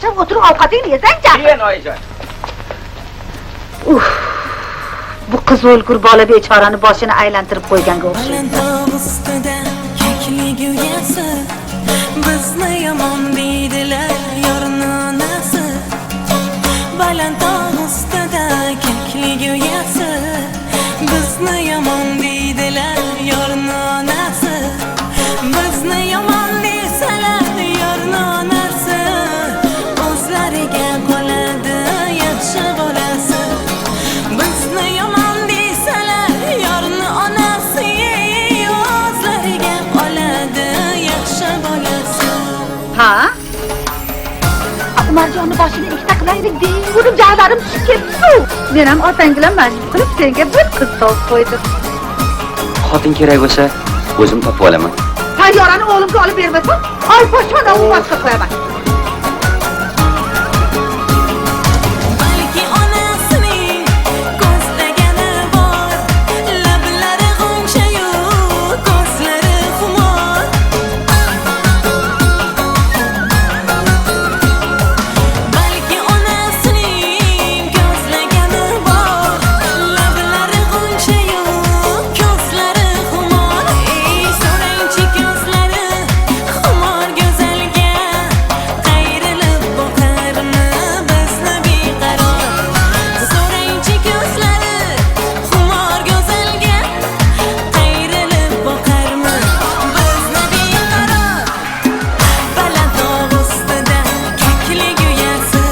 o'xshab o'tirib ovqatingni yesang-chi. Men oyijon. Bu qiz o'lgur bola bechorani boshini aylantirib qo'yganga o'xshaydi. Bizni yomon deydilar, yorni onasi. Balandtog' ustida keklik uyasi. Bizni yomon deydilar, yorni onasi. Bizni yomon desalar, yorni onasi. O'zlariga qoladi yaxshi bolasi. Bizni yomon desalar, yorni onasi. O'zlariga qoladi yaxshi bolasi. Ha? Umarjonni boshini ikkita qilaylik deyingurib jag'larim tushib ketdi. Men ham otanglar majbur qilib senga bir qiz topib qo'ydim. Xotin kerak bo'lsa, o'zim topib olaman. Tayyorani o'g'limga olib bermasam, oy poshmadan u boshqa qo'yaman. Balki onasining ko'zlagani bor, lablari g'ungshayu, ko'zlari xumor. Balki onasining ko'zlagani bor, lablari g'ungshayu, ko'zlari xumor. So'rangchi ko'zlari xumor go'zalga, qayrilib boqarmi bizni beqaror. So'rangchi ko'zlari xumor go'zalga, qayrilib boqarmi bizni beqaror. Balandtog' ustida keklik uyasi.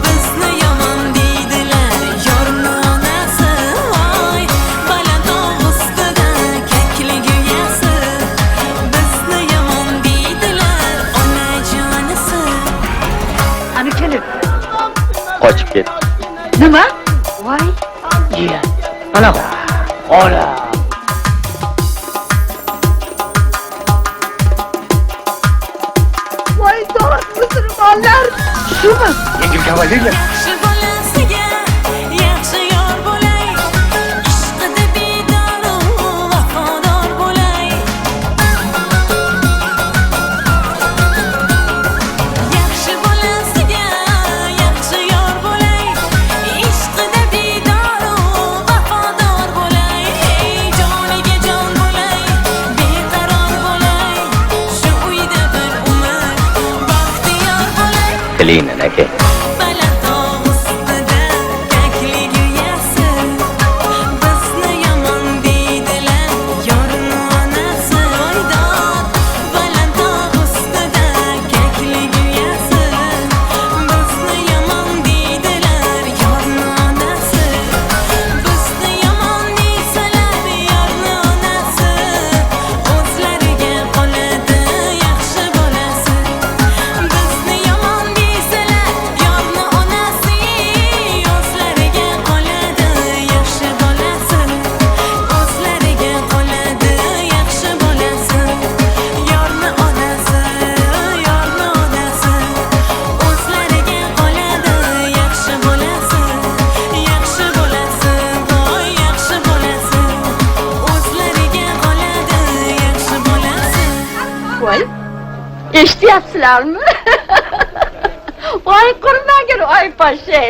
Bizni yomon deydilar, yorni onasi. Voy, balandtog' ustida keklik uyasi. Bizni yomon deydilar, onajonisi. Ani kelib. Qochib ket. Nima? Voy, Jiyan. Ana ola. voy do'st musulmonlar. Shumi? Yengil kavalerlar. Yaxshi bolasiga yaxshi yor bo'lay. Ishqida bedoru vafodor bo'lay. Yaxshi bolasiga yaxshi yor bo'lay. Ishqida bedoru vafodor bo'lay. Joniga jon bo'lay, beqaror bo'lay. Shu uyda bir umr baxtiyor bo'lay. Tilayman aka. Balandtog' ustida keklik uyasi. Bizni yomon deydilar, yorni onasi. Voydod, balandtog' ustida keklik uyasi. Bizni yomon deydilar, yorni onasi. Bizni yomon deysalar, yorni onasi. O'zlariga qoladi yaxshi bolasi. Bizni yomon deysalar, yorni onasi. O'zlariga qoladi yaxshi bolasi. O'zlariga qoladi yaxshi bolasi. Yorni onasi, yorni onasi. O'zlariga qoladi yaxshi bolasi. Yaxshi bolasi, voy yaxshi bolasi. O'zlariga qoladi yaxshi bolasi. voy. Eshityapsizlarmi? Voy qurmagin oy poshshay.